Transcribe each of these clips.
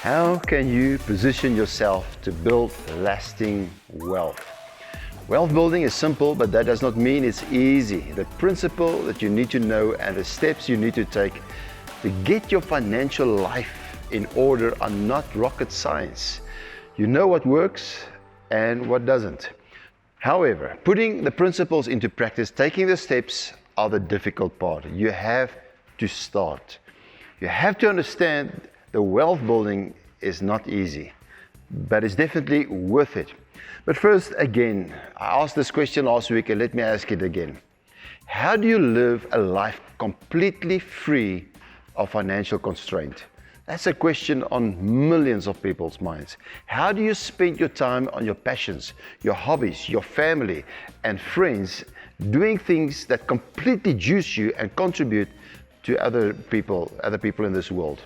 How can you position yourself to build lasting wealth? Wealth building is simple, but that does not mean it's easy. The principle that you need to know and the steps you need to take to get your financial life in order are not rocket science. You know what works and what doesn't. However, putting the principles into practice, taking the steps, are the difficult part. You have to start. You have to understand the wealth building is not easy, but it's definitely worth it. But first, again, I asked this question last week and let me ask it again. How do you live a life completely free of financial constraint? That's a question on millions of people's minds. How do you spend your time on your passions, your hobbies, your family and friends, doing things that completely juice you and contribute to other people in this world?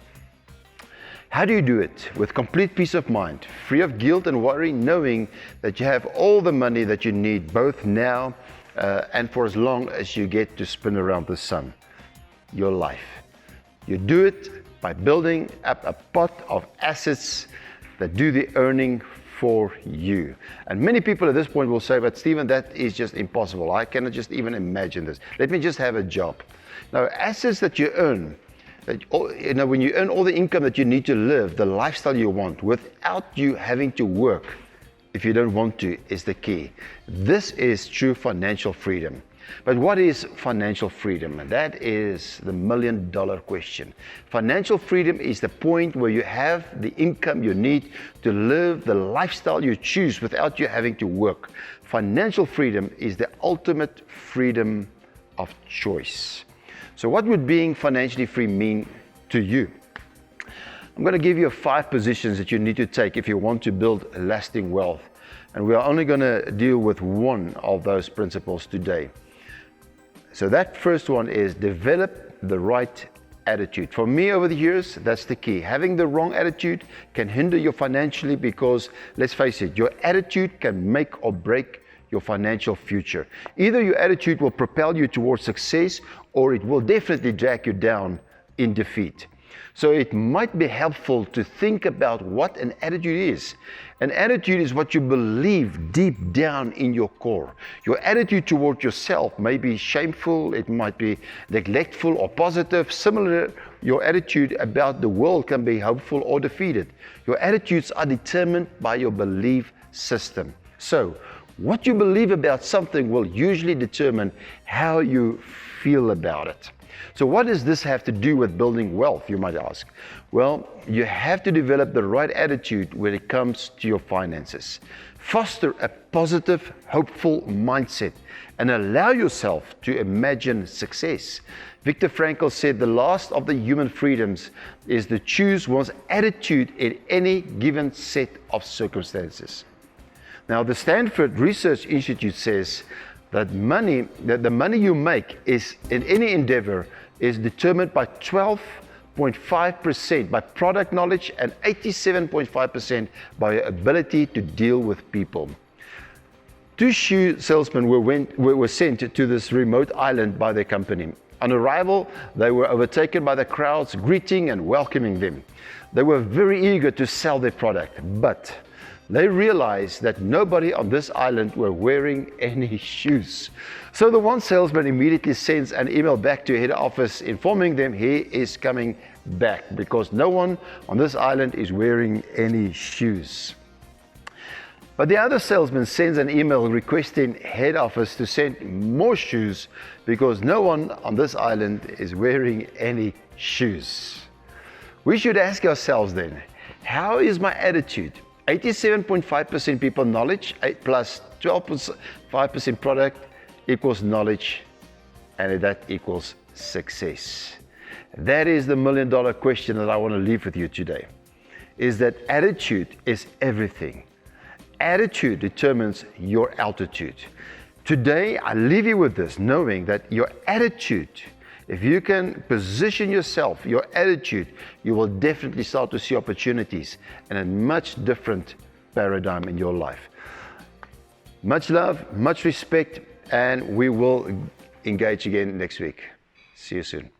How do you do it with complete peace of mind, free of guilt and worry, knowing that you have all the money that you need, both now and for as long as you get to spin around the sun? Your life. You do it by building up a pot of assets that do the earning for you. And many people at this point will say, but Stephen, that is just impossible. I cannot just even imagine this. Let me just have a job. Now, assets that you earn, when you earn all the income that you need to live the lifestyle you want without you having to work, if you don't want to, is the key. This is true financial freedom. But what is financial freedom? And that is the million-dollar question. Financial freedom is the point where you have the income you need to live the lifestyle you choose without you having to work. Financial freedom is the ultimate freedom of choice. So what would being financially free mean to you? I'm going to give you 5 positions that you need to take if you want to build lasting wealth. And we are only going to deal with one of those principles today. So that first one is develop the right attitude. For me over the years, that's the key. Having the wrong attitude can hinder you financially because, let's face it, your attitude can make or break your financial future. Either your attitude will propel you towards success or it will definitely drag you down in defeat. So it might be helpful to think about what an attitude is. An attitude is what you believe deep down in your core. Your attitude toward yourself may be shameful, it might be neglectful or positive. Similarly, your attitude about the world can be hopeful or defeated. Your attitudes are determined by your belief system. So, what you believe about something will usually determine how you feel about it. So what does this have to do with building wealth, you might ask? Well, you have to develop the right attitude when it comes to your finances. Foster a positive, hopeful mindset and allow yourself to imagine success. Viktor Frankl said the last of the human freedoms is to choose one's attitude in any given set of circumstances. Now, the Stanford Research Institute says that the money you make is in any endeavor is determined by 12.5% by product knowledge and 87.5% by your ability to deal with people. 2 shoe salesmen were sent to this remote island by their company. On arrival, they were overtaken by the crowds greeting and welcoming them. They were very eager to sell their product, but they realized that nobody on this island were wearing any shoes. So the one salesman immediately sends an email back to head office informing them he is coming back because no one on this island is wearing any shoes. But the other salesman sends an email requesting head office to send more shoes because no one on this island is wearing any shoes. We should ask ourselves then, how is my attitude? 87.5% people knowledge plus 12.5% product equals knowledge, and that equals success. That is the million-dollar question that I want to leave with you today, is that attitude is everything. Attitude determines your altitude. Today, I leave you with this, knowing that your attitude, if you can position yourself, your attitude, you will definitely start to see opportunities and a much different paradigm in your life. Much love, much respect, and we will engage again next week. See you soon.